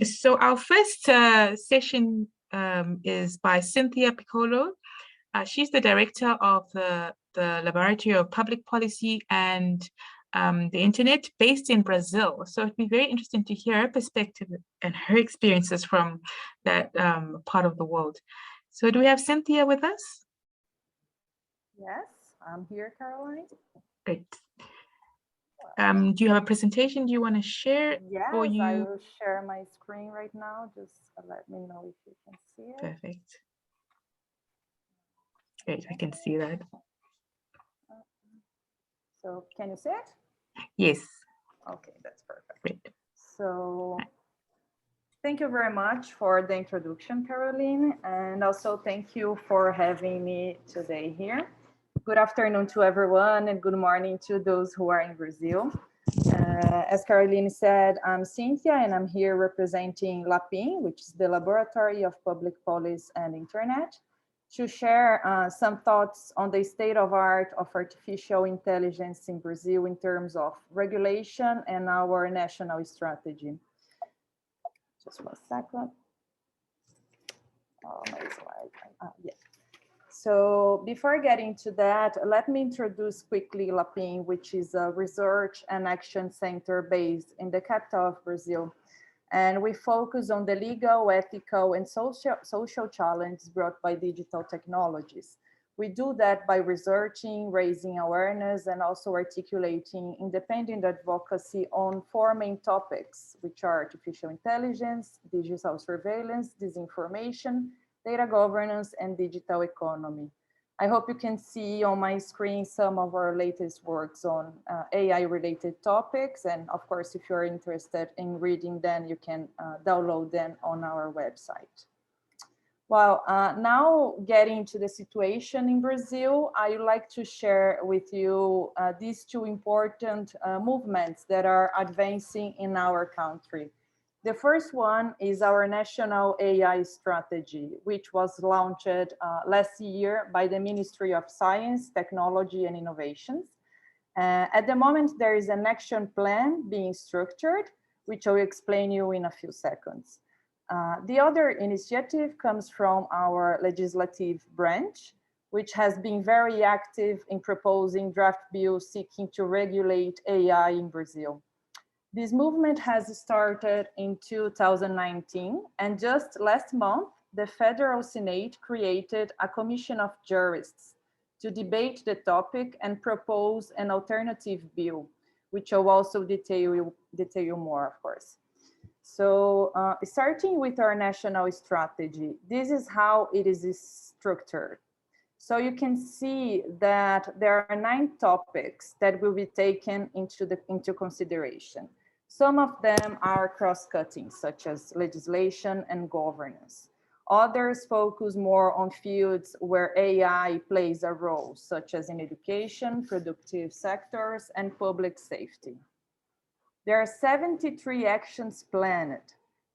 So our first session is by Cynthia Picolo. She's the director of the Laboratory of Public Policy and the Internet based in Brazil. So it'd be very interesting to hear her perspective and her experiences from that part of the world. So do we have Cynthia with us? Yes, I'm here, Caroline. Great. Do you have a presentation do you want to share? Yes, or you... I will share my screen right now. Just let me know if you can see it. Perfect. Great, I can see that. So can you see it? Yes. Okay, that's perfect. Great. So thank you very much for the introduction, Caroline, and also thank you for having me today here. Good afternoon to everyone and good morning to those who are in Brazil. As Caroline said, I'm Cynthia and I'm here representing LAPIN, which is the Laboratory of Public Policy and Internet, to share some thoughts on the state of art of artificial intelligence in Brazil in terms of regulation and our national strategy. Just 1 second. Oh, my slide. Yeah. So before getting to that, let me introduce quickly LAPIN, which is a research and action center based in the capital of Brazil. And we focus on the legal, ethical, and social challenges brought by digital technologies. We do that by researching, raising awareness, and also articulating independent advocacy on four main topics, which are artificial intelligence, digital surveillance, disinformation, data governance, and digital economy. I hope you can see on my screen some of our latest works on AI-related topics. And of course, if you're interested in reading them, you can download them on our website. Well, now getting to the situation in Brazil, I would like to share with you these two important movements that are advancing in our country. The first one is our national AI strategy, which was launched last year by the Ministry of Science, Technology and Innovations. At the moment, there is an action plan being structured, which I will explain you in a few seconds. The other initiative comes from our legislative branch, which has been very active in proposing draft bills seeking to regulate AI in Brazil. This movement has started in 2019, and just last month, the Federal Senate created a commission of jurists to debate the topic and propose an alternative bill, which I'll also detail more, of course. So starting with our national strategy, this is how it is structured. So you can see that there are 9 topics that will be taken into consideration. Some of them are cross-cutting, such as legislation and governance. Others focus more on fields where AI plays a role, such as in education, productive sectors, and public safety. There are 73 actions planned,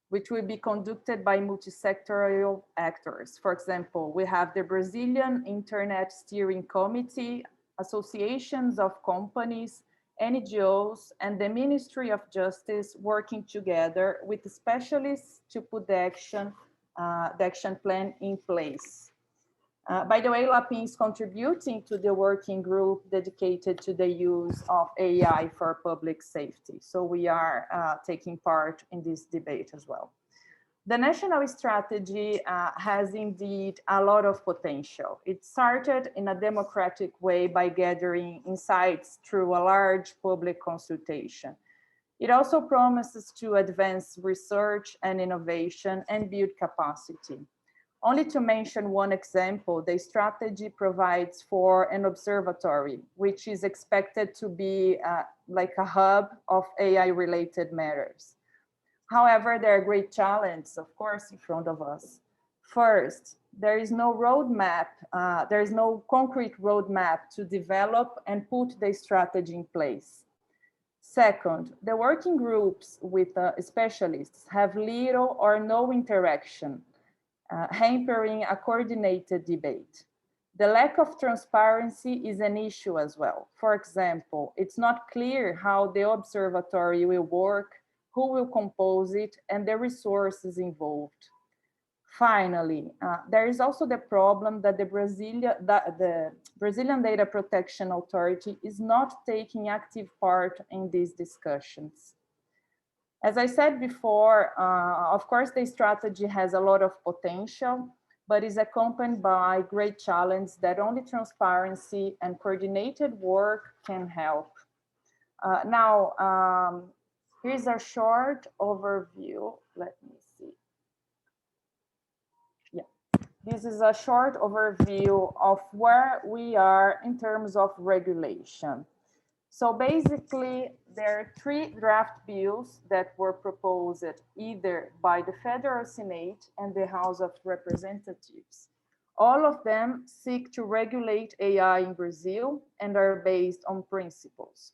which will be conducted by multi-sectorial actors. For example, we have the Brazilian Internet Steering Committee, associations of companies, NGOs, and the Ministry of Justice working together with specialists to put the action plan in place. By the way, LAPIN is contributing to the working group dedicated to the use of AI for public safety. So we are taking part in this debate as well. The national strategy has indeed a lot of potential. It started in a democratic way by gathering insights through a large public consultation. It also promises to advance research and innovation and build capacity. Only to mention one example, the strategy provides for an observatory, which is expected to be like a hub of AI-related matters. However, there are great challenges, of course, in front of us. First, there is no roadmap, there is no concrete roadmap to develop and put the strategy in place. Second, the working groups with specialists have little or no interaction, hampering a coordinated debate. The lack of transparency is an issue as well. For example, it's not clear how the observatory will work, who will compose it, and the resources involved. Finally, there is also the problem that the Brazilian Data Protection Authority is not taking active part in these discussions. As I said before, of course, the strategy has a lot of potential, but is accompanied by great challenge that only transparency and coordinated work can help. Here's a short overview. Let me see. Yeah, this is a short overview of where we are in terms of regulation. So basically, there are 3 draft bills that were proposed either by the Federal Senate and the House of Representatives. All of them seek to regulate AI in Brazil and are based on principles.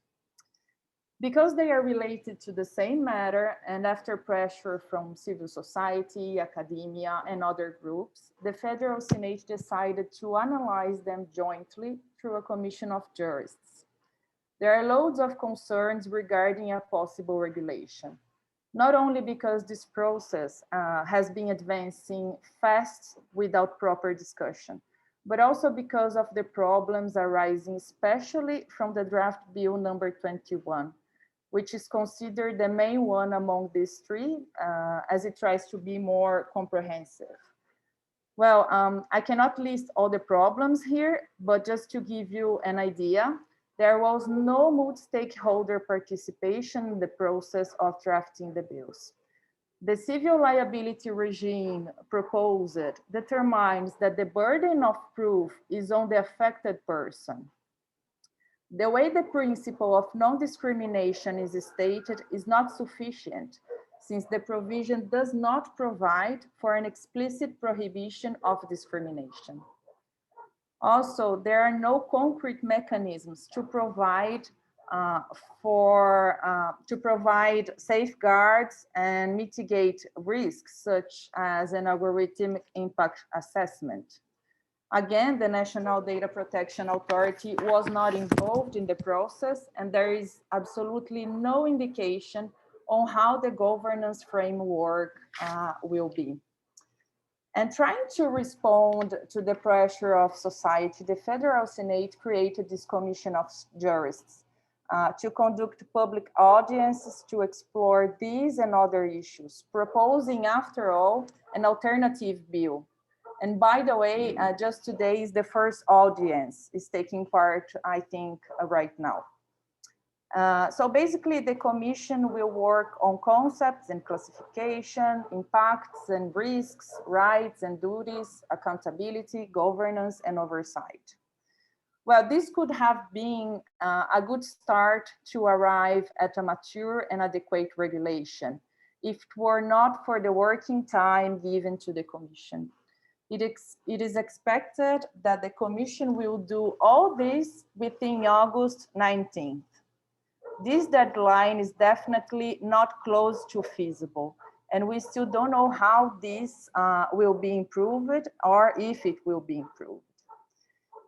Because they are related to the same matter and after pressure from civil society, academia, and other groups, the Federal Senate decided to analyze them jointly through a commission of jurists. There are loads of concerns regarding a possible regulation, not only because this process has been advancing fast without proper discussion, but also because of the problems arising especially from the draft bill number 21, which is considered the main one among these 3, as it tries to be more comprehensive. Well, I cannot list all the problems here, but just to give you an idea, there was no multi-stakeholder participation in the process of drafting the bills. The civil liability regime proposed determines that the burden of proof is on the affected person. The way the principle of non-discrimination is stated is not sufficient, since the provision does not provide for an explicit prohibition of discrimination. Also, there are no concrete mechanisms to provide safeguards and mitigate risks, such as an algorithmic impact assessment. Again, the National Data Protection Authority was not involved in the process, and there is absolutely no indication on how the governance framework will be. And trying to respond to the pressure of society, the Federal Senate created this commission of jurists to conduct public audiences to explore these and other issues, proposing, after all, an alternative bill. And by the way, just today is the first audience is taking part, I think, right now. So basically, the commission will work on concepts and classification, impacts and risks, rights and duties, accountability, governance, and oversight. Well, this could have been a good start to arrive at a mature and adequate regulation, if it were not for the working time given to the commission. It is expected that the commission will do all this within August 19th. This deadline is definitely not close to feasible, and we still don't know how this will be improved or if it will be improved.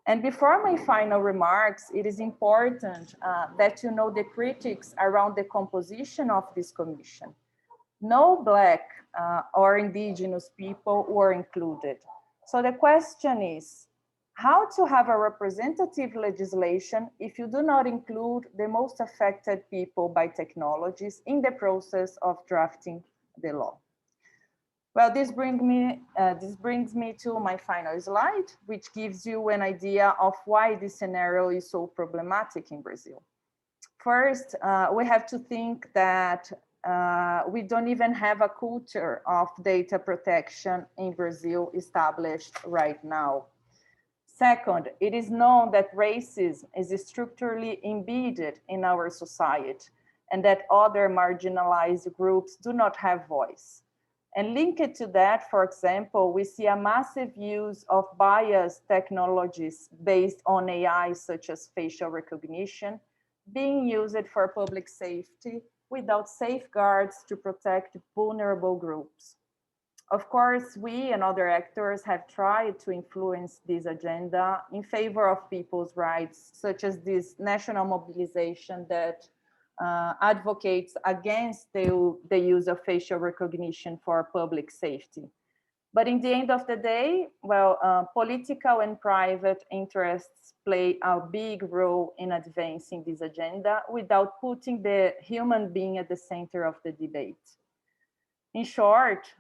And before my final remarks, it is important that you know the critics around the composition of this commission. No Black or Indigenous people were included. So the question is, how to have a representative legislation if you do not include the most affected people by technologies in the process of drafting the law? Well, this brings me to my final slide, which gives you an idea of why this scenario is so problematic in Brazil. First, we have to think that we don't even have a culture of data protection in Brazil established right now. Second, it is known that racism is structurally embedded in our society and that other marginalized groups do not have voice. And linked to that, for example, we see a massive use of biased technologies based on AI, such as facial recognition, being used for public safety without safeguards to protect vulnerable groups. Of course, we and other actors have tried to influence this agenda in favor of people's rights, such as this national mobilization that advocates against the use of facial recognition for public safety. But in the end of the day, well, political and private interests play a big role in advancing this agenda without putting the human being at the center of the debate. In short,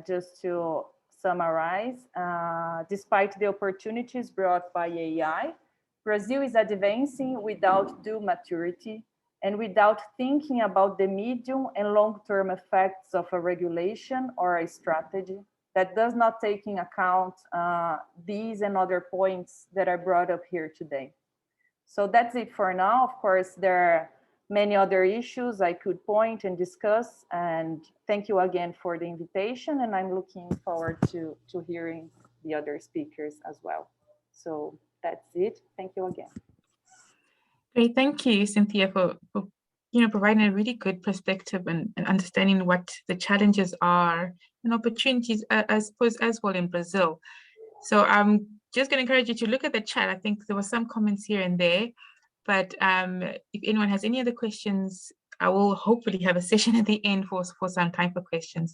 just to summarize, despite the opportunities brought by AI, Brazil is advancing without due maturity and without thinking about the medium and long-term effects of a regulation or a strategy that does not take into account these and other points that are brought up here today. So that's it for now. Of course, there are many other issues I could point and discuss. And thank you again for the invitation. And I'm looking forward to hearing the other speakers as well. So that's it. Thank you again. Great, thank you, Cynthia, for providing a really good perspective and understanding what the challenges are and opportunities, I suppose, as well in Brazil. So I'm just going to encourage you to look at the chat. I think there were some comments here and there, but if anyone has any other questions, I will hopefully have a session at the end for some time for questions.